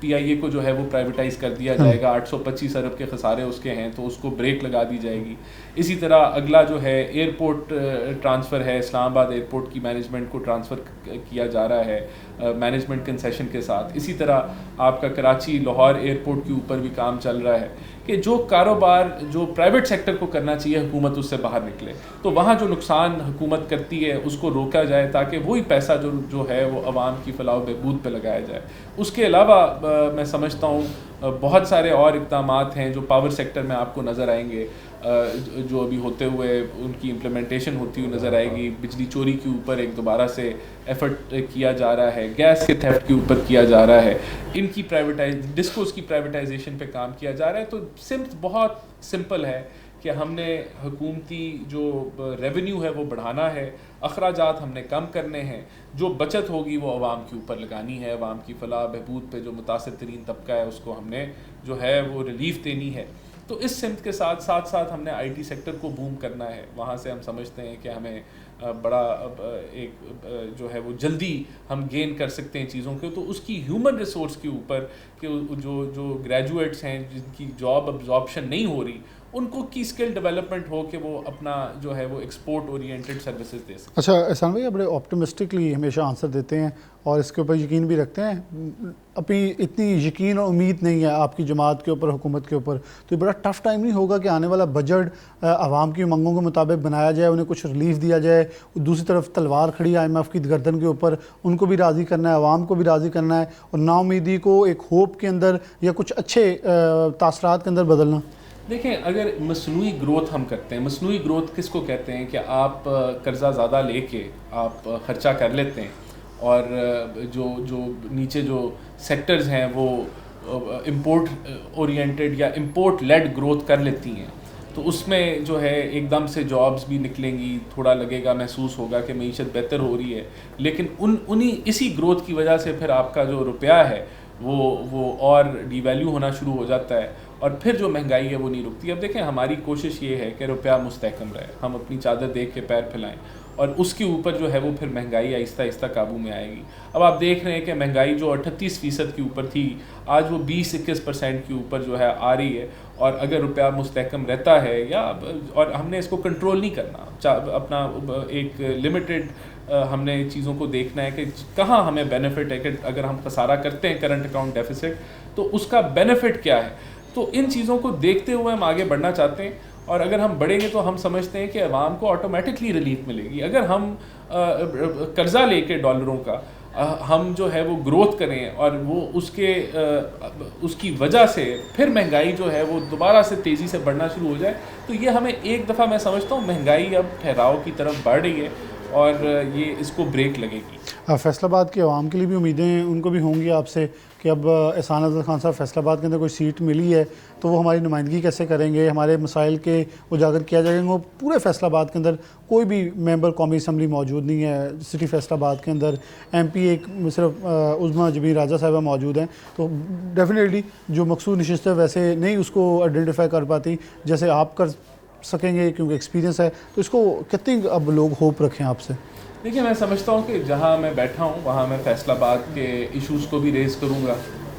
پی آئی اے کو جو ہے وہ پرائیویٹائز کر دیا جائے گا, 825 ارب کے خسارے اس کے ہیں تو اس کو بریک لگا دی جائے گی. اسی طرح اگلا جو ہے ایئرپورٹ ٹرانسفر ہے, اسلام آباد ایئرپورٹ کی مینجمنٹ کو ٹرانسفر کیا جا رہا ہے مینجمنٹ کنسیشن کے ساتھ. اسی طرح آپ کا کراچی لاہور ایئرپورٹ کے اوپر بھی کام چل رہا ہے کہ جو کاروبار جو پرائیویٹ سیکٹر کو کرنا چاہیے حکومت اس سے باہر نکلے, تو وہاں جو نقصان حکومت کرتی ہے اس کو روکا جائے تاکہ وہی پیسہ جو ہے وہ عوام کی فلاح و بہبود پہ لگایا جائے. اس کے علاوہ میں سمجھتا ہوں بہت سارے اور اقدامات ہیں جو پاور سیکٹر میں آپ کو نظر آئیں گے, جو ابھی ہوتے ہوئے ان کی امپلیمنٹیشن ہوتی ہوئی نظر آئے گی. بجلی چوری کے اوپر ایک دوبارہ سے ایفرٹ کیا جا رہا ہے, گیس کے تھیفٹ کے اوپر کیا جا رہا ہے, ان کی ڈسکوز کی پرائیویٹائزیشن پہ کام کیا جا رہا ہے. تو سمت بہت سمپل ہے کہ ہم نے حکومتی جو ریونیو ہے وہ بڑھانا ہے, اخراجات ہم نے کم کرنے ہیں, جو بچت ہوگی وہ عوام کے اوپر لگانی ہے, عوام کی فلاح بہبود پہ جو متاثر ترین طبقہ ہے اس کو ہم نے جو ہے وہ ریلیف دینی ہے. تو اس سمت کے ساتھ ساتھ ہم نے آئی ٹی سیکٹر کو بوم کرنا ہے. وہاں سے ہم سمجھتے ہیں کہ ہمیں بڑا ایک جو ہے وہ جلدی ہم گین کر سکتے ہیں چیزوں کے. تو اس کی ہیومن ریسورس کے اوپر کہ جو گریجویٹس ہیں جن کی جاب ابزارپشن نہیں ہو رہی, ان کو کی اسکل ڈیولپمنٹ ہو کہ وہ اپنا جو ہے وہ ایکسپورٹ اورینٹڈ سروسز دے سکیں. اچھا احسان بھائی, بڑے آپٹمسٹکلی ہمیشہ آنسر دیتے ہیں اور اس کے اوپر یقین بھی رکھتے ہیں. اپنی اتنی یقین اور امید نہیں ہے آپ کی جماعت کے اوپر, حکومت کے اوپر, تو یہ بڑا ٹف ٹائم نہیں ہوگا کہ آنے والا بجٹ عوام کی منگوں کے مطابق بنایا جائے, انہیں کچھ ریلیف دیا جائے, دوسری طرف تلوار کھڑی ہے IMF کی گردن کے اوپر, ان کو بھی راضی کرنا ہے, عوام کو بھی راضی کرنا ہے, اور نا امیدی کو ایک ہوپ کے اندر یا کچھ اچھے تاثرات کے اندر بدلنا. دیکھیں, اگر مصنوعی گروتھ ہم کرتے ہیں, مصنوعی گروتھ کس کو کہتے ہیں کہ آپ قرضہ زیادہ لے کے آپ خرچہ کر لیتے ہیں اور جو نیچے جو سیکٹرز ہیں وہ امپورٹ اورینٹڈ یا امپورٹ لیڈ گروتھ کر لیتی ہیں, تو اس میں جو ہے ایک دم سے جابز بھی نکلیں گی, تھوڑا لگے گا, محسوس ہوگا کہ معیشت بہتر ہو رہی ہے, لیکن اسی گروتھ کی وجہ سے پھر آپ کا جو روپیہ ہے وہ اور ڈی ویلیو ہونا شروع ہو جاتا ہے, اور پھر جو مہنگائی ہے وہ نہیں رکتی. اب دیکھیں, ہماری کوشش یہ ہے کہ روپیہ مستحکم رہے, ہم اپنی چادر دیکھ کے پیر پھیلائیں, اور اس کے اوپر جو ہے وہ پھر مہنگائی آہستہ آہستہ قابو میں آئے گی. اب آپ دیکھ رہے ہیں کہ مہنگائی جو 38% کے اوپر تھی, آج وہ 20-21% کے اوپر جو ہے آ رہی ہے, اور اگر روپیہ مستحکم رہتا ہے اور ہم نے اس کو کنٹرول نہیں کرنا, اپنا ایک لمیٹڈ ہم نے چیزوں کو دیکھنا ہے کہ کہاں ہمیں بینیفٹ ہے, کہ اگر ہم خسارہ کرتے ہیں کرنٹ اکاؤنٹ ڈیفیسٹ تو اس کا بینیفٹ کیا ہے. تو ان چیزوں کو دیکھتے ہوئے ہم آگے بڑھنا چاہتے ہیں, اور اگر ہم بڑھیں گے تو ہم سمجھتے ہیں کہ عوام کو آٹومیٹکلی ریلیف ملے گی. اگر ہم قرضہ لے کے ڈالروں کا ہم جو ہے وہ گروتھ کریں اور وہ اس کی وجہ سے پھر مہنگائی جو ہے وہ دوبارہ سے تیزی سے بڑھنا شروع ہو جائے, تو یہ ہمیں ایک دفعہ, میں سمجھتا ہوں مہنگائی اب ٹھہراؤ کی طرف بڑھ رہی ہے اور یہ اس کو بریک لگے گی. فیصل آباد کے عوام کے لیے بھی امیدیں ان کو بھی ہوں گی آپ سے کہ اب احسان افضل خان صاحب فیصل آباد کے اندر کوئی سیٹ ملی ہے تو وہ ہماری نمائندگی کیسے کریں گے, ہمارے مسائل کے اجاگر کیا جائیں گے. وہ پورے فیصل آباد کے اندر کوئی بھی ممبر قومی اسمبلی موجود نہیں ہے, سٹی فیصل آباد کے اندر MP ایک صرف عظمیٰ جمیل راجہ صاحبہ موجود ہیں, تو ڈیفینیٹلی جو مقصود نشست ہے ویسے نہیں اس کو آئیڈینٹیفائی کر پاتی جیسے آپ کر سکیں گے کیونکہ ایکسپیرینس ہے. تو اس کو کتنی اب لوگ ہوپ رکھیں آپ سے؟ دیکھیے, میں سمجھتا ہوں کہ جہاں میں بیٹھا ہوں وہاں میں فیصل آباد کے ایشوز کو بھی ریز کروں گا,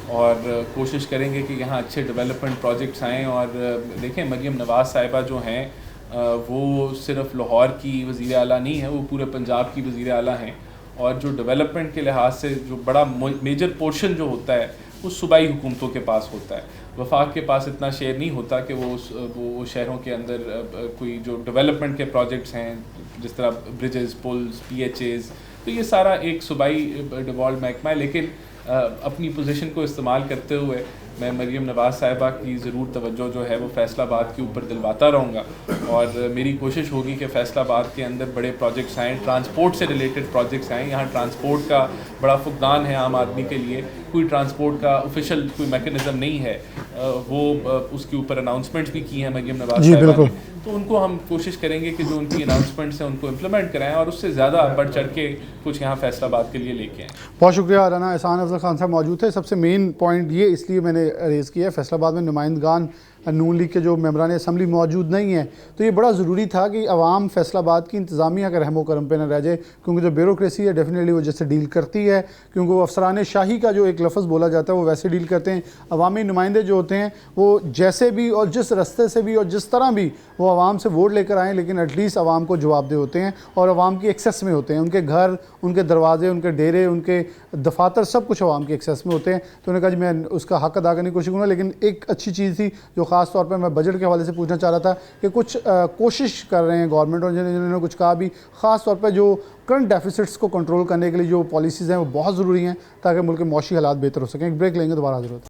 اور کوشش کریں گے کہ یہاں اچھے ڈیولپمنٹ پروجیکٹس آئیں. اور دیکھیں, مریم نواز صاحبہ جو ہیں وہ صرف لاہور کی وزیر اعلیٰ نہیں ہیں, وہ پورے پنجاب کی وزیر اعلیٰ ہیں, اور جو ڈیولپمنٹ کے لحاظ سے جو بڑا میجر پورشن جو ہوتا ہے وہ صوبائی حکومتوں کے پاس ہوتا ہے. وفاق کے پاس اتنا شیئر نہیں ہوتا کہ وہ شہروں کے اندر کوئی جو ڈیولپمنٹ کے پروجیکٹس ہیں جس طرح بریجز, پلز, PHAs, تو یہ سارا ایک صوبائی ڈیوالوڈ محکمہ ہے. لیکن اپنی پوزیشن کو استعمال کرتے ہوئے میں مریم نواز صاحبہ کی ضرور توجہ جو ہے وہ فیصل آباد کے اوپر دلواتا رہوں گا, اور میری کوشش ہوگی کہ فیصل آباد کے اندر بڑے پروجیکٹس آئیں, ٹرانسپورٹ سے ریلیٹڈ پروجیکٹس آئیں. یہاں ٹرانسپورٹ کا بڑا فقدان ہے عام آدمی کے لیے, کوئی ٹرانسپورٹ کا آفیشیل کوئی میکینزم نہیں ہے. وہ اس کے اوپر اناؤنسمنٹس بھی کی ہیں مریم نواز صاحبہ نے, تو ان کو ہم کوشش کریں گے کہ جو ان کی اناؤنسمنٹس ہیں ان کو امپلیمنٹ کرائیں اور اس سے زیادہ بڑھ چڑھ کے کچھ یہاں فیصل آباد کے لیے لے کے آئیں. بہت شکریہ. رانا احسان افضل خان صاحب موجود تھے. سب سے مین پوائنٹ یہ اس لیے میں نے ریز کیا ہے, فیصل آباد میں نمائندگان نون لیگ کے جو ممبران اسمبلی موجود نہیں ہیں، تو یہ بڑا ضروری تھا کہ عوام فیصل آباد کی انتظامیہ کا رحم و کرم پہ نہ رہ جائے، کیونکہ جو بیوروکریسی ہے ڈیفینیٹلی وہ جیسے ڈیل کرتی ہے، کیونکہ وہ افسران شاہی کا جو ایک لفظ بولا جاتا ہے وہ ویسے ڈیل کرتے ہیں. عوامی نمائندے جو ہوتے ہیں وہ جیسے بھی اور جس رستے سے بھی اور جس طرح بھی وہ عوام سے ووٹ لے کر آئیں، لیکن ایٹ لیسٹ عوام کو جواب دہ ہوتے ہیں اور عوام کی ایکسیس میں ہوتے ہیں. ان کے گھر، ان کے دروازے، ان کے ڈیرے، ان کے دفاتر سب کچھ عوام کی ایکسیس میں ہوتے ہیں. تو انہوں نے کہا جی میں اس کا حق ادا کرنے کی کوشش کروں گا. لیکن ایک اچھی چیز تھی جو خاص طور پہ میں بجٹ کے حوالے سے پوچھنا چاہ رہا تھا کہ کچھ کوشش کر رہے ہیں گورنمنٹ، اور جنہوں نے کچھ کہا بھی، خاص طور پہ جو کرنٹ ڈیفیسٹس کو کنٹرول کرنے کے لیے جو پالیسیز ہیں وہ بہت ضروری ہیں تاکہ ملک کے معاشی حالات بہتر ہو سکیں. ایک بریک لیں گے، دوبارہ حاضر ہوتے ہیں.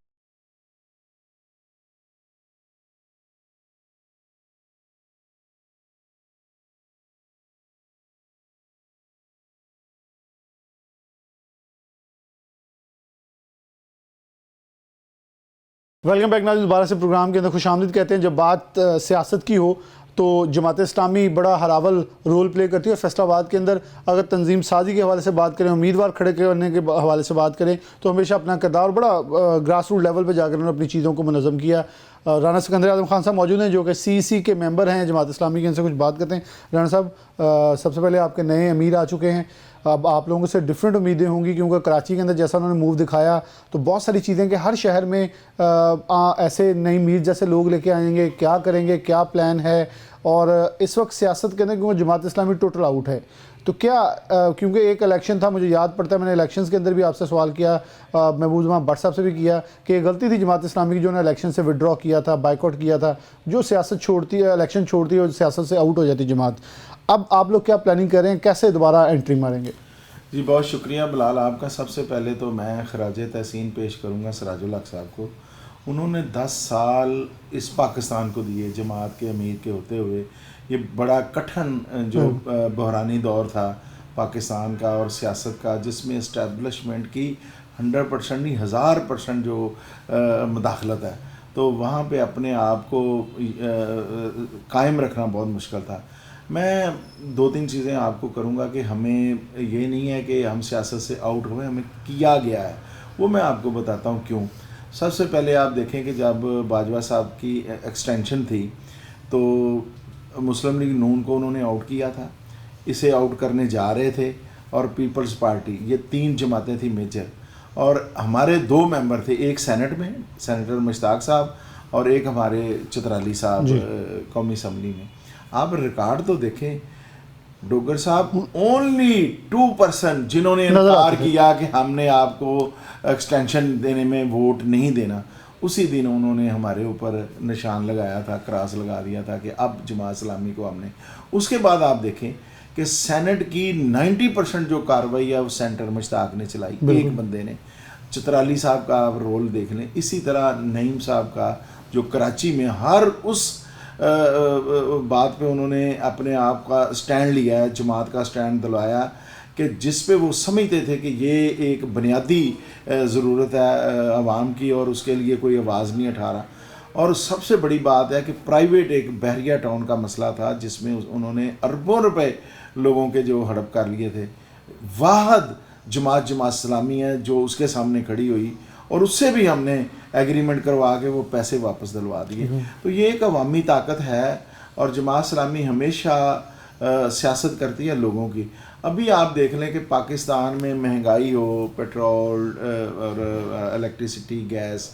ویلکم بیک ناظرین، دوبارہ سے پروگرام کے اندر خوش آمدید کہتے ہیں. جب بات سیاست کی ہو تو جماعت اسلامی بڑا ہراول رول پلے کرتی ہے. اور فیصل آباد کے اندر اگر تنظیم سازی کے حوالے سے بات کریں، امیدوار کھڑے کرنے کے حوالے سے بات کریں، تو ہمیشہ اپنا کردار بڑا گراس روٹ لیول پہ جا کر انہوں نے اپنی چیزوں کو منظم کیا. رانا سکندر اعظم خان صاحب موجود ہیں جو کہ سی کے ممبر ہیں جماعت اسلامی کے، ان سے کچھ بات کرتے ہیں. رانا صاحب، سب سے پہلے آپ کے نئے امیر آ چکے ہیں، اب آپ لوگوں سے ڈیفرنٹ امیدیں ہوں گی، کیونکہ کراچی کے اندر جیسا انہوں نے موو دکھایا تو بہت ساری چیزیں کہ ہر شہر میں ایسے نئی میر جیسے لوگ لے کے آئیں گے، کیا کریں گے، کیا پلان ہے. اور اس وقت سیاست کے اندر کیونکہ جماعت اسلامی ٹوٹل آؤٹ ہے، تو کیا کیونکہ ایک الیکشن تھا، مجھے یاد پڑتا ہے میں نے الیکشنز کے اندر بھی آپ سے سوال کیا، محبوب زمان بٹ صاحب سے بھی کیا، کہ یہ غلطی تھی جماعت اسلامی کی جو نے الیکشن سے وڈرا کیا تھا، بائیکاٹ کیا تھا. جو سیاست چھوڑتی ہے، الیکشن چھوڑتی ہے، اور سیاست سے آؤٹ ہو جاتی جماعت. اب آپ لوگ کیا پلاننگ کر رہے ہیں، کیسے دوبارہ انٹری ماریں گے؟ جی بہت شکریہ بلال آپ کا. سب سے پہلے تو میں خراج تحسین پیش کروں گا سراج الحق صاحب کو. انہوں نے 10 سال اس پاکستان کو دیے جماعت کے امیر کے ہوتے ہوئے. یہ بڑا کٹھن جو بحرانی دور تھا پاکستان کا اور سیاست کا، جس میں اسٹیبلشمنٹ کی 100% نہیں 1000% جو مداخلت ہے، تو وہاں پہ اپنے آپ کو قائم رکھنا بہت مشکل تھا. میں 2-3 چیزیں آپ کو کروں گا کہ ہمیں یہ نہیں ہے کہ ہم سیاست سے آؤٹ ہوئے، ہمیں کیا گیا ہے، وہ میں آپ کو بتاتا ہوں کیوں. سب سے پہلے آپ دیکھیں کہ جب باجوہ صاحب کی ایکسٹینشن تھی تو مسلم لیگ نون کو انہوں نے آؤٹ کیا تھا، اسے آؤٹ کرنے جا رہے تھے، اور پیپلز پارٹی، یہ 3 جماعتیں تھیں میجر. اور ہمارے 2 ممبر تھے، ایک سینٹ میں سینیٹر مشتاق صاحب اور ایک ہمارے چترالی صاحب قومی اسمبلی میں. آپ ریکارڈ تو دیکھیں، ڈوگر صاحب اونلی 2% جنہوں نے انکار کیا کہ ہم نے آپ کو ایکسٹینشن دینے میں ووٹ نہیں دینا، اسی دن انہوں نے ہمارے اوپر نشان لگایا تھا، کراس لگا دیا تھا کہ اب جماعت اسلامی کو ہم نے. اس کے بعد آپ دیکھیں کہ سینٹ کی 90% جو کارروائی ہے وہ سینٹر مشتاق نے چلائی، ایک بندے نے. چترالی صاحب کا آپ رول دیکھ لیں. اسی طرح نعیم صاحب کا جو کراچی میں ہر اس بات پہ انہوں نے اپنے آپ کا سٹینڈ لیا ہے، جماعت کا سٹینڈ دلوایا کہ جس پہ وہ سمجھتے تھے کہ یہ ایک بنیادی ضرورت ہے عوام کی اور اس کے لیے کوئی آواز نہیں اٹھا رہا. اور سب سے بڑی بات ہے کہ پرائیویٹ ایک بحریہ ٹاؤن کا مسئلہ تھا جس میں انہوں نے اربوں روپے لوگوں کے جو ہڑپ کر لیے تھے. واحد جماعت اسلامی ہے جو اس کے سامنے کھڑی ہوئی، اور اس سے بھی ہم نے ایگریمنٹ کروا کے وہ پیسے واپس دلوا دیے. تو یہ ایک عوامی طاقت ہے، اور جماعت اسلامی ہمیشہ سیاست کرتی ہے لوگوں کی. ابھی آپ دیکھ لیں کہ پاکستان میں مہنگائی ہو، پیٹرول اور الیکٹریسٹی، گیس،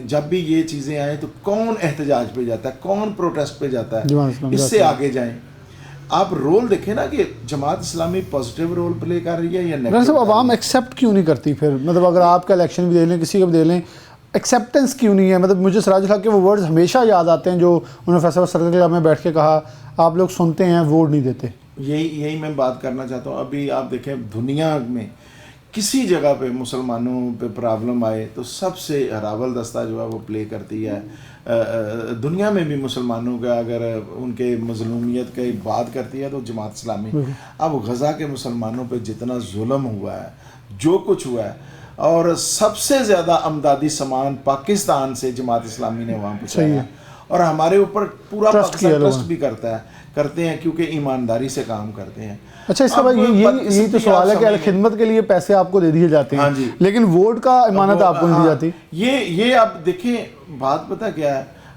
جب بھی یہ چیزیں آئیں تو کون احتجاج پہ جاتا ہے، کون پروٹیسٹ پہ جاتا ہے؟ اس سے آگے جائیں. آپ رول دیکھیں نا کہ Jamaat Islami positive role play کر رہی ہے یا نیگیٹو. عوام ایکسیپٹ کیوں نہیں کرتی پھر؟ مطلب اگر آپ کا الیکشن بھی دے لیں، کسی کا بھی دے لیں، ایکسیپٹنس کیوں نہیں ہے؟ مطلب مجھے سراج الحق کے وہ ورڈز ہمیشہ یاد آتے ہیں جو انہوں نے فیصل سرکل کلب میں بیٹھ کے کہا، آپ لوگ سنتے ہیں ووٹ نہیں دیتے. یہی میں بات کرنا چاہتا ہوں. ابھی آپ دیکھیں دنیا میں کسی جگہ پہ مسلمانوں پہ پرابلم آئے تو سب سے ہراول دستہ جو ہے وہ پلے کرتی ہے. دنیا میں بھی مسلمانوں کا اگر ان کے مظلومیت کی بات کرتی ہے تو جماعت اسلامی. اب غزہ کے مسلمانوں پہ جتنا ظلم ہوا ہے، جو کچھ ہوا ہے، اور سب سے زیادہ امدادی سامان پاکستان سے جماعت اسلامی نے وہاں پہنچایا، اور ہمارے اوپر پورا پاکستان ٹرسٹ بھی کرتے ہیں کیونکہ ایمانداری سے کام کرتے ہیں. اچھا، اس کا بعد یہی تو سوال ہے کہ خدمت کے لیے پیسے آپ کو دے دیے جاتے ہیں، لیکن ووٹ کا امانت آپ کو نہیں دی جاتی. یہ آپ دیکھیں بات پتہ کیا ہے،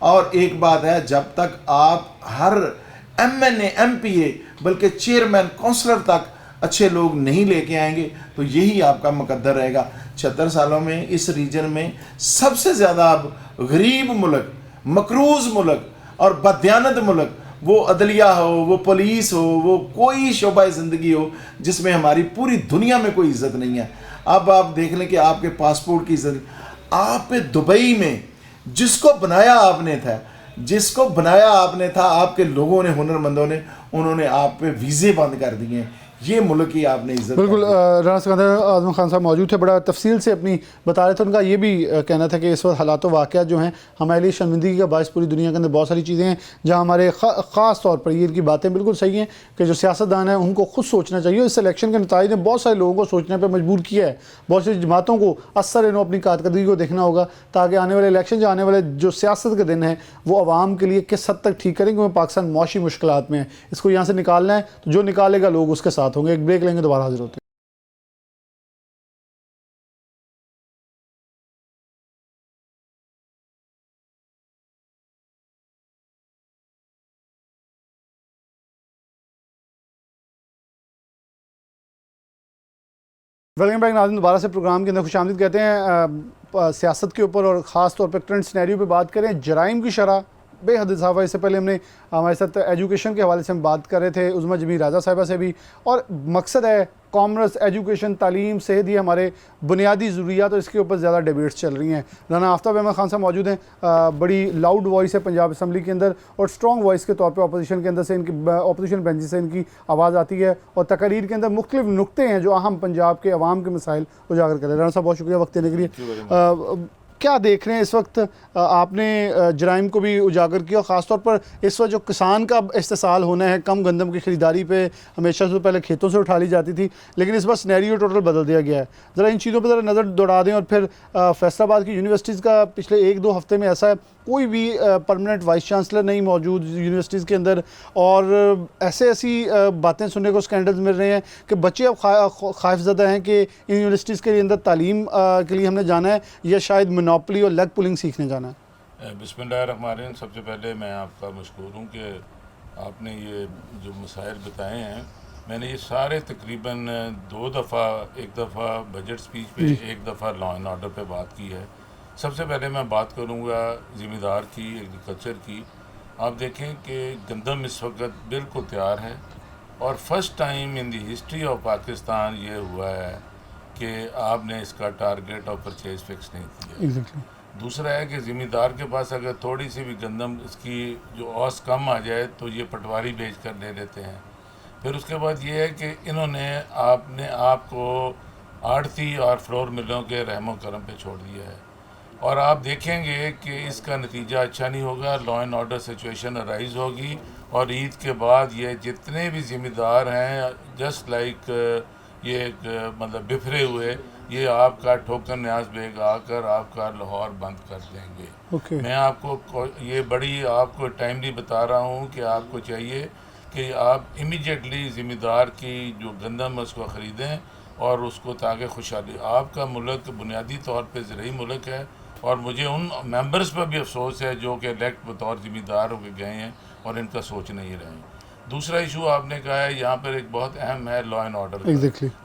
اور ایک بات ہے, جب تک آپ ہر MNA MPA بلکہ چیئرمین کونسلر تک اچھے لوگ نہیں لے کے آئیں گے تو یہی آپ کا مقدر رہے گا. 76 سالوں میں اس ریجن میں سب سے زیادہ اب غریب ملک, مقروض ملک اور بددیانت ملک, وہ عدلیہ ہو, وہ پولیس ہو, وہ کوئی شعبہ زندگی ہو جس میں ہماری پوری دنیا میں کوئی عزت نہیں ہے. اب آپ دیکھ لیں کہ آپ کے پاسپورٹ کی عزت, آپ دبئی میں جس کو بنایا آپ نے تھا آپ کے لوگوں نے, ہنرمندوں نے, انہوں نے آپ پہ ویزے بند کر دیے ہیں. یہ ملک کی آپ نے عزت. بالکل رانا سکندر اعظم خان صاحب موجود تھے, بڑا تفصیل سے اپنی بتا رہے تھے. ان کا یہ بھی کہنا تھا کہ اس وقت حالات و واقعات جو ہیں ہمارے لیے شرمندگی کا باعث, پوری دنیا کے اندر بہت ساری چیزیں ہیں جہاں ہمارے خاص طور پر یہ کی باتیں بالکل صحیح ہیں کہ جو سیاستدان ہیں ان کو خود سوچنا چاہیے. اس الیکشن کے نتائج نے بہت سارے لوگوں کو سوچنے پہ مجبور کیا ہے, بہت سی جماعتوں کو اثر انہوں اپنی کارکردگی کو دیکھنا ہوگا تاکہ آنے والے الیکشن, جو آنے والے جو سیاست کے دن ہیں وہ عوام کے لیے کس حد تک ٹھیک کریں, کیونکہ پاکستان معاشی مشکلات میں ہے, اس کو یہاں سے نکالنا ہے تو جو نکالے گا لوگ اس کے ساتھ ہوں گے. ایک بریک لیں گے, دوبارہ حاضر ہوتے ہیں. ویلکم بیک ناظرین, دوبارہ سے پروگرام کے اندر خوش آمدید کہتے ہیں. سیاست کے اوپر اور خاص طور پہ کرنٹ سینیریو پہ بات کریں. جرائم کی شرح بے حد اضافہ. اس سے پہلے ہم نے ہمارے ساتھ ایجوکیشن کے حوالے سے ہم بات کر رہے تھے عظمیٰ جمیل راجہ صاحبہ سے بھی, اور مقصد ہے کامرس, ایجوکیشن, تعلیم, صحت, یہ ہمارے بنیادی ضروریات, اور اس کے اوپر زیادہ ڈیبیٹس چل رہی ہیں. رانا آفتاب احمد خان صاحب موجود ہیں, بڑی لاؤڈ وائس ہے پنجاب اسمبلی کے اندر اور اسٹرانگ وائس کے طور پہ اپوزیشن کے اندر سے, ان کی اپوزیشن بینچ سے ان کی آواز آتی ہے, اور تقاریر کے اندر مختلف نقطے ہیں جو اہم پنجاب کے عوام کے مسائل اجاگر کریں. رانا صاحب بہت شکریہ وقت دینے کے لیے. کیا دیکھ رہے ہیں اس وقت, آپ نے جرائم کو بھی اجاگر کیا, اور خاص طور پر اس وقت جو کسان کا استحصال ہونا ہے, کم گندم کی خریداری پہ ہمیشہ سے پہلے کھیتوں سے اٹھا لی جاتی تھی, لیکن اس بار سینیریو ٹوٹل بدل دیا گیا ہے. ذرا ان چیزوں پہ ذرا نظر دوڑا دیں. اور پھر فیصل آباد کی یونیورسٹیز کا پچھلے 1-2 ہفتے میں ایسا ہے کوئی بھی پرماننٹ وائس چانسلر نہیں موجود یونیورسٹیز کے اندر, اور ایسی باتیں سننے کو اسکینڈلز مل رہے ہیں کہ بچے اب خوف زدہ ہیں کہ ان یونیورسٹیز کے اندر تعلیم کے لیے ہم نے جانا ہے یا شاید منوپلی اور لیگ پولنگ سیکھنے جانا ہے. بسم اللہ الرحمن الرحیم. سب سے پہلے میں آپ کا مشکور ہوں کہ آپ نے یہ جو مسائل بتائے ہیں, میں نے یہ سارے تقریباً 2 دفعہ, ایک دفعہ بجٹ سپیچ پہ, ایک دفعہ لا اینڈ آرڈر پہ بات کی ہے. سب سے پہلے میں بات کروں گا ذمہ دار کی, ایگریکلچر کی. آپ دیکھیں کہ گندم اس وقت بالکل تیار ہے, اور first time in the history of Pakistan یہ ہوا ہے کہ آپ نے اس کا ٹارگیٹ آف پرچیز فکس نہیں کیا. دوسرا ہے کہ ذمہ دار کے پاس اگر تھوڑی سی بھی گندم اس کی جو اوس کم آ جائے تو یہ پٹواری بیچ کر لے لیتے ہیں. پھر اس کے بعد یہ ہے کہ انہوں نے آپ کو آڑتی اور فلور ملوں کے رحم و کرم پہ چھوڑ دیا ہے, اور آپ دیکھیں گے کہ اس کا نتیجہ اچھا نہیں ہوگا. Law and order situation arise ہوگی, اور عید کے بعد یہ جتنے بھی ذمہ دار ہیں جسٹ لائک یہ مطلب بفرے ہوئے, یہ آپ کا ٹھوکر نیاز بیگ آ کر آپ کا لاہور بند کر دیں گے. میں آپ کو یہ بڑی آپ کو ٹائملی بتا رہا ہوں کہ آپ کو چاہیے کہ آپ امیجیٹلی ذمہ دار کی جو گندم اس کو خریدیں, اور اس کو تاکہ خوشحالی. آپ کا ملک بنیادی طور پہ زرعی ملک ہے, اور مجھے ان ممبرز پر بھی افسوس ہے جو کہ الیکٹ بطور ذمہ دار ہو کے گئے ہیں اور ان کا سوچ نہیں رہے ہیں. دوسرا ایشو آپ نے کہا ہے یہاں پر ایک بہت اہم ہے law and order.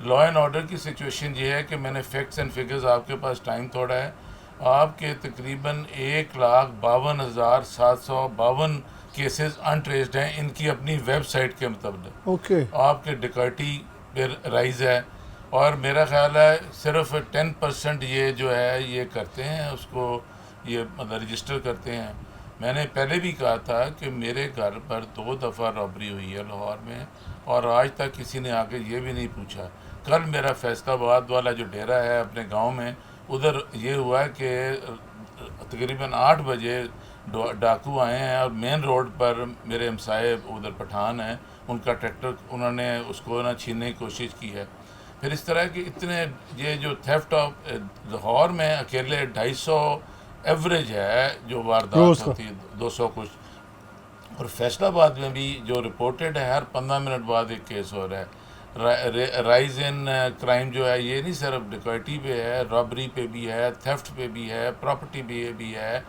Law and order کی سچویشن یہ ہے کہ میں نے فیکٹس اینڈ فگرز, آپ کے پاس ٹائم تھوڑا ہے, آپ کے تقریباً 1,52,752 کیسز انٹریسڈ ہیں ان کی اپنی ویب سائٹ کے مطابق. آپ کے ڈکیتی پہ رائز ہے, اور میرا خیال ہے صرف 10% یہ جو ہے یہ کرتے ہیں, اس کو یہ مطلب رجسٹر کرتے ہیں. میں نے پہلے بھی کہا تھا کہ میرے گھر پر 2 دفعہ رابری ہوئی ہے لاہور میں, اور آج تک کسی نے آ کے یہ بھی نہیں پوچھا. کل میرا فیصل آباد والا جو ڈیرا ہے اپنے گاؤں میں, ادھر یہ ہوا کہ تقریباً 8 بجے ڈاکو آئے ہیں, اور مین روڈ پر میرے ہمسائے ادھر پٹھان ہیں, ان کا ٹریکٹر انہوں نے اس کو چھیننے کی کوشش کی ہے. پھر اس طرح کے اتنے یہ جو تھیفٹ آف لاہور میں اکیلے 250 ایوریج ہے جو واردات ہوتی ہے, 200 کچھ. اور فیصل آباد میں بھی جو رپورٹڈ ہے ہر 15 منٹ بعد ایک کیس ہو رہا ہے. رائز ان کرائم جو ہے یہ نہیں صرف ڈکیتی پہ ہے, رابری پہ بھی ہے, تھیفٹ پہ بھی ہے, پراپرٹی پہ بھی ہے.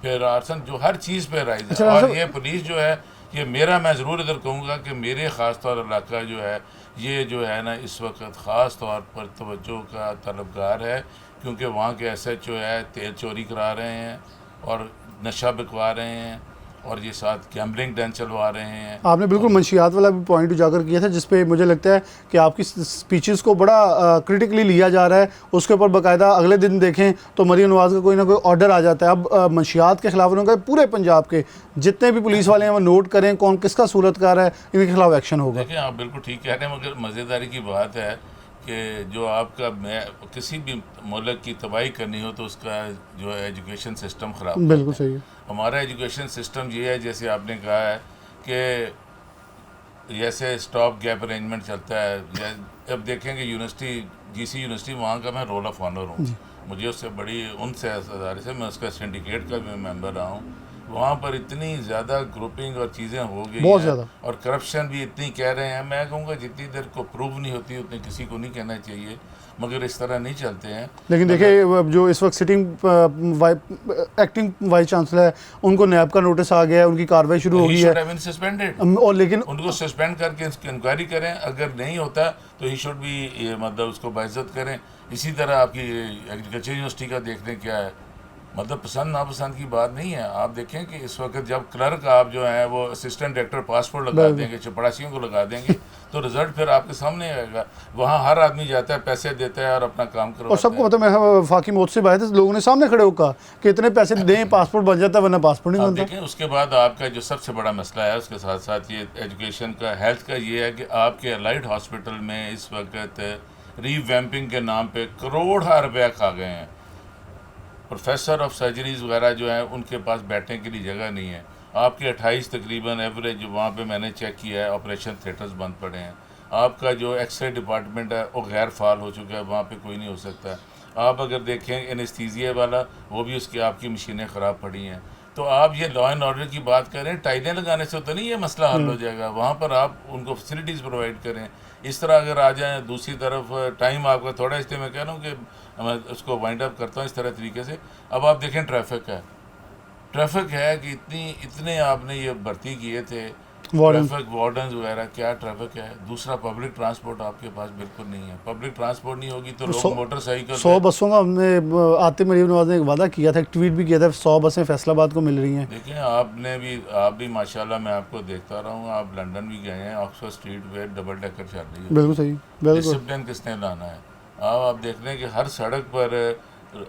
پھر آرسن جو ہر چیز پہ رائز ہے. اچھا، اور صاحب، یہ پولیس جو ہے یہ میرا میں ضرور ادھر کہوں گا کہ میرے خاص طور علاقہ جو ہے یہ جو ہے نا اس وقت خاص طور پر توجہ کا طلبگار ہے، کیونکہ وہاں کے ایس ایچ او ہے تیل چوری کرا رہے ہیں اور نشہ بکوا رہے ہیں اور یہ ساتھ گیمبلنگ ڈین چلوا رہے ہیں. آپ نے بالکل منشیات والا بھی پوائنٹ اجاگر کیا تھا، جس پہ مجھے لگتا ہے کہ آپ کی سپیچز کو بڑا کرٹیکلی لیا جا رہا ہے. اس کے اوپر باقاعدہ اگلے دن دیکھیں تو مریم نواز کا کوئی نہ کوئی آرڈر آ جاتا ہے. اب منشیات کے خلاف انہوں نے کہا پورے پنجاب کے جتنے بھی پولیس والے ہیں وہ نوٹ کریں کون کس کا صورتکار ہے، ان کے خلاف ایکشن ہوگا. دیکھیں آپ بالکل ٹھیک کہہ رہے ہیں، مگر مزیداری کی بات ہے کہ جو آپ کا کسی بھی ملک کی تباہی کرنی ہو تو اس کا جو ہے ایجوکیشن سسٹم خراب ہوتا ہے. بالکل صحیح ہے. ہمارا ایجوکیشن سسٹم یہ ہے جیسے آپ نے کہا ہے کہ جیسے اسٹاپ گیپ ارینجمنٹ چلتا ہے. اب دیکھیں کہ یونیورسٹی جی سی یونیورسٹی وہاں کا میں رول آف آنر ہوں. مجھے اس سے بڑی ان سے ادارے سے میں اس کا سنڈیکیٹ کا بھی ممبر رہا ہوں. وہاں پر اتنی زیادہ گروپنگ اور چیزیں ہو گئی بہت ہیں زیادہ، اور کرپشن بھی اتنی کہہ رہے ہیں. میں کہوں گا جتنی دیر کو پروو نہیں ہوتی اتنی کسی کو نہیں کہنا چاہیے، مگر اس طرح نہیں چلتے ہیں. لیکن دیکھیں جو اس وقت سٹنگ ایکٹنگ وائس چانسلر ہے ان کو نیب کا نوٹس آ گیا ہے، ان کی کارروائی شروع ہو گئی ہے سسپینڈیڈ اور لیکن ان کو سسپینڈ کر کے انکوائری کریں. اگر نہیں ہوتا تو ہی شوڈ بھی مطلب اس کو باعزت کریں. اسی طرح آپ کی ایگریکلچر یونیورسٹی کا دیکھ لیں کیا ہے، مطلب پسند ناپسند کی بات نہیں ہے. آپ دیکھیں کہ اس وقت جب کلرک آپ جو ہیں وہ اسسٹنٹ ڈائریکٹر پاسپورٹ لگا دیں گے، چپڑاسیوں کو لگا دیں گے تو رزلٹ پھر آپ کے سامنے آئے گا. وہاں ہر آدمی جاتا ہے، پیسے دیتا ہے اور اپنا کام کرواتا ہے. اور سب کو پتہ، میں وفاقی موت سے بات ہے، لوگوں نے سامنے کھڑے ہو کہا کہ اتنے پیسے دیں پاسپورٹ بن جاتا ہے ورنہ پاسپورٹ نہیں آپ بنتا. دیکھیں اس کے بعد آپ کا جو سب سے بڑا مسئلہ ہے اس کے ساتھ ساتھ یہ ایجوکیشن کا ہیلتھ کا یہ ہے کہ آپ کے الائٹ ہاسپٹل میں اس وقت ری ویمپنگ کے نام پہ کروڑا روپیہ کھا گئے ہیں. پروفیسر آف سرجریز وغیرہ جو ہیں ان کے پاس بیٹھنے کے لیے جگہ نہیں ہے. آپ کے 28 تقریباً ایوریج وہاں پہ میں نے چیک کیا ہے آپریشن تھیٹرز بند پڑے ہیں. آپ کا جو ایکس رے ڈپارٹمنٹ ہے وہ غیر فعال ہو چکا ہے، وہاں پہ کوئی نہیں ہو سکتا. آپ اگر دیکھیں انیستھیزیا والا وہ بھی اس کی آپ کی مشینیں خراب پڑی ہیں. تو آپ یہ لا اینڈ آرڈر کی بات کریں، ٹائلیں لگانے سے تو نہیں یہ مسئلہ حل ہو جائے گا. وہاں پر آپ ان کو فیسلٹیز پرووائڈ کریں. اس طرح اگر آ جائیں دوسری طرف ٹائم آپ کا تھوڑا، اس لیے میں کہہ رہا ہوں کہ میں اس کو وائنڈ اپ کرتا ہوں اس طرح طریقے سے. اب آپ دیکھیں ٹریفک ہے کہ اتنے آپ نے یہ بھرتی کیے تھے ٹریفک وارڈنز وغیرہ. کیا ٹریفک ہے؟ دوسرا پبلک ٹرانسپورٹ آپ کے پاس بالکل نہیں ہے. پبلک ٹرانسپورٹ نہیں ہوگی تو لوگ موٹر سائیکل 100 بسوں کا ہم نے آتے مریم نواز نے ایک وعدہ کیا تھا، ایک ٹویٹ بھی کیا تھا، 100 بسیں فیصل آباد کو مل رہی ہیں. دیکھیں آپ بھی ماشاءاللہ میں آپ کو دیکھتا رہا ہوں، آپ لنڈن بھی گئے ہیں، آکسفورڈ اسٹریٹ پہ ڈبل ڈیکر چل رہی ہے. بالکل صحیح، بالکل. ڈسپلن کس نے لانا ہے؟ آپ دیکھ لیں کہ ہر سڑک پر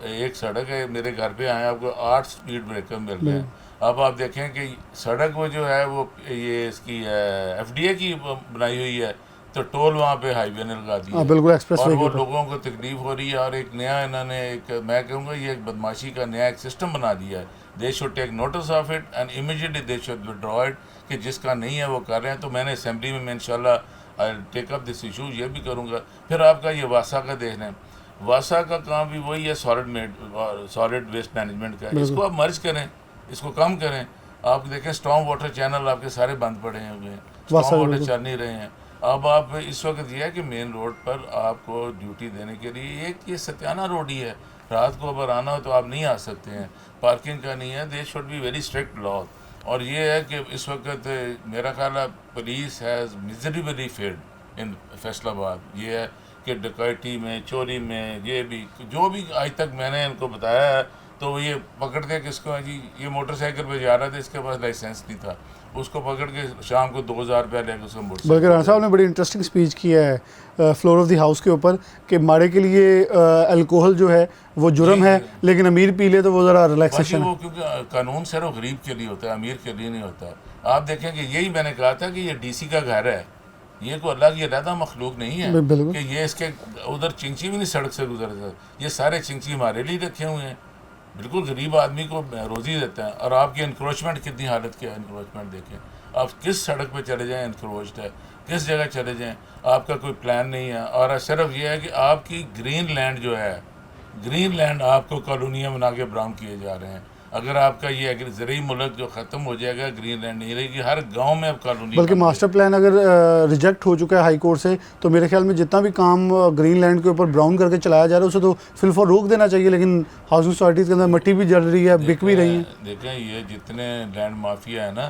ایک سڑک ہے میرے گھر پہ آئے آپ کو 8 اسپیڈ بریکر مل گئے. اب آپ دیکھیں کہ سڑک وہ جو ہے وہ یہ اس کی ایف ڈی اے کی بنائی ہوئی ہے تو ٹول وہاں پہ ہائی وے نے لگا دی بالکل ایکسپریس اور وے وہ کے لوگوں کو تکلیف ہو رہی ہے. اور ایک نیا انہوں نے میں کہوں گا یہ ایک بدماشی کا نیا ایک سسٹم بنا دیا ہے. They should take notice of it and immediately they should withdraw it کہ جس کا نہیں ہے وہ کر رہے ہیں. تو میں نے اسمبلی میں انشاءاللہ ٹیک اپ دس ایشو یہ بھی کروں گا. پھر آپ کا یہ واسا کا دیکھ لیں، واسا کا کام بھی وہی ہے سالڈ ویسٹ مینجمنٹ کا. اس کو آپ مرج کریں، اس کو کم کریں. آپ دیکھیں اسٹارم واٹر چینل آپ کے سارے بند پڑے ہوئے ہیں، اسٹارم واٹر چل نہیں رہے ہیں. اب آپ اس وقت یہ ہے کہ مین روڈ پر آپ کو ڈیوٹی دینے کے لیے ایک یہ ستیانہ روڈ ہی ہے. رات کو اگر آنا ہو تو آپ نہیں آ سکتے ہیں، پارکنگ کا نہیں ہے. They should be very strict law. اور یہ ہے کہ اس وقت میرا خیال ہے police has miserably failed in Faisalabad. یہ ہے کہ ڈکیتی میں، چوری میں، یہ بھی جو بھی آج تک میں نے ان کو بتایا ہے تو یہ پکڑتے کہ اس کو جی یہ موٹر سائیکل پہ جا رہا تھا، اس کے پاس لائسنس نہیں تھا، اس کو پکڑ کے شام کو 2000 روپیہ لے کے اس کو موٹر. بلکہ رانا صاحب نے بڑی انٹرسٹنگ اسپیچ کیا ہے فلور آف دی ہاؤس کے اوپر کہ ماڑے کے لیے الکوہل جو ہے وہ جرم ہے لیکن امیر پی لے تو وہ ذرا ریلیکسیشن ہے. وہ کیونکہ قانون صرف غریب کے لیے ہوتا ہے، امیر کے لیے نہیں ہوتا. آپ دیکھیں کہ یہی میں نے کہا تھا کہ یہ ڈی سی کا گھر ہے، یہ کوئی اللہ کی علیحدہ مخلوق نہیں ہے کہ یہ اس کے ادھر چنچی بھی نہیں سڑک سے گزر سکتا. یہ سارے چنچی ہمارے لیے رکھے ہوئے ہیں، بالکل غریب آدمی کو روزی دیتا ہے. اور آپ کی انکروچمنٹ کتنی حالت کیا ہے، انکروچمنٹ دیکھیں. آپ کس سڑک پہ چلے جائیں انکروچڈ ہے، کس جگہ چلے جائیں آپ کا کوئی پلان نہیں ہے. اور صرف یہ ہے کہ آپ کی گرین لینڈ جو ہے، گرین لینڈ آپ کو کالونیاں بنا کے براؤن کیے جا رہے ہیں. اگر آپ کا یہ زرعی ملک جو ختم ہو جائے گا، گرین لینڈ نہیں رہے گی، ہر گاؤں میں اب کالونی بلکہ ماسٹر پلان اگر ریجیکٹ ہو چکا ہے ہائی کورٹ سے تو میرے خیال میں جتنا بھی کام گرین لینڈ کے اوپر براؤن کر کے چلایا جا رہا ہے اسے تو فی الفور روک دینا چاہیے، لیکن ہاؤسنگ سوسائٹیز کے اندر مٹی بھی جل رہی ہے، بک بھی رہی ہیں. دیکھیں یہ جتنے لینڈ مافیا ہے نا،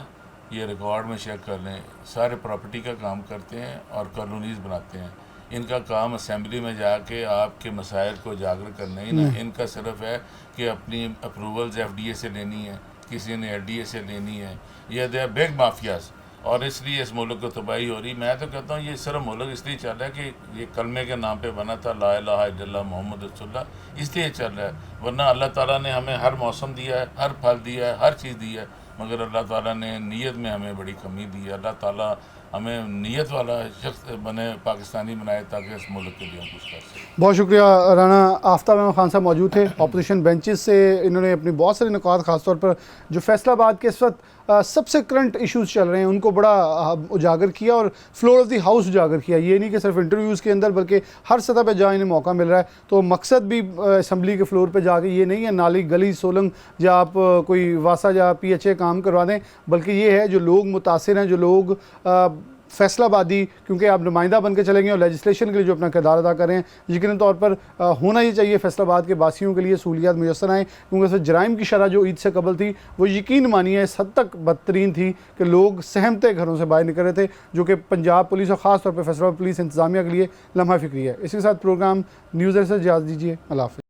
یہ ریکارڈ میں چیک کر لیں، سارے پراپرٹی کا کام کرتے ہیں اور کالونیز بناتے ہیں. ان کا کام اسمبلی میں جا کے آپ کے مسائل کو اجاگر کرنا ہی نا، ان کا صرف ہے کہ اپنی اپروولز ایف ڈی اے سے لینی ہے، کسی نے ایل ڈی اے سے لینی ہے. یہ دے بگ مافیاز، اور اس لیے اس ملک کو تباہی ہو رہی. میں تو کہتا ہوں یہ صرف ملک اس لیے چل رہا ہے کہ یہ کلمے کے نام پہ بنا تھا، لا الہ الا اللہ محمد رسول اللہ، اس لیے چل رہا ہے. ورنہ اللہ تعالیٰ نے ہمیں ہر موسم دیا ہے، ہر پھل دیا ہے، ہر چیز دی ہے، مگر اللہ تعالیٰ نے نیت میں ہمیں بڑی کمی دی ہے. اللہ تعالیٰ ہمیں نیت والا شخص بنے، پاکستانی بنائے، تاکہ اس ملک کے لیے ہم کچھ کر سکیں. بہت شکریہ. رانا آفتاب احمد خان صاحب موجود تھے اپوزیشن بینچز سے. انہوں نے اپنی بہت سارے نکات، خاص طور پر جو فیصل آباد کے اس وقت سب سے کرنٹ ایشوز چل رہے ہیں ان کو بڑا اجاگر کیا اور فلور آف دی ہاؤس اجاگر کیا. یہ نہیں کہ صرف انٹرویوز کے اندر بلکہ ہر سطح پہ جہاں انہیں موقع مل رہا ہے. تو مقصد بھی اسمبلی کے فلور پہ جا کے یہ نہیں ہے نالی گلی سولنگ یا آپ کوئی واسا یا پی ایچ اے کام کروا دیں، بلکہ یہ ہے جو لوگ متاثر ہیں، جو لوگ فیصل آبادی، کیونکہ آپ نمائندہ بن کے چلیں گے اور لیجسلیشن کے لیے جو اپنا کردار ادا کر رہے ہیں، یقیناً طور پر ہونا ہی چاہیے فیصل آباد کے باسیوں کے لیے سہولیات میسر آئیں. کیونکہ اس جرائم کی شرح جو عید سے قبل تھی وہ یقین مانیے اس حد تک بدترین تھی کہ لوگ سہمتے گھروں سے باہر نکل رہے تھے، جو کہ پنجاب پولیس اور خاص طور پہ فیصل آباد پولیس انتظامیہ کے لیے لمحہ فکری ہے. اسی کے ساتھ پروگرام نیوز سے اجازت دیجیے. اللہ حافظ.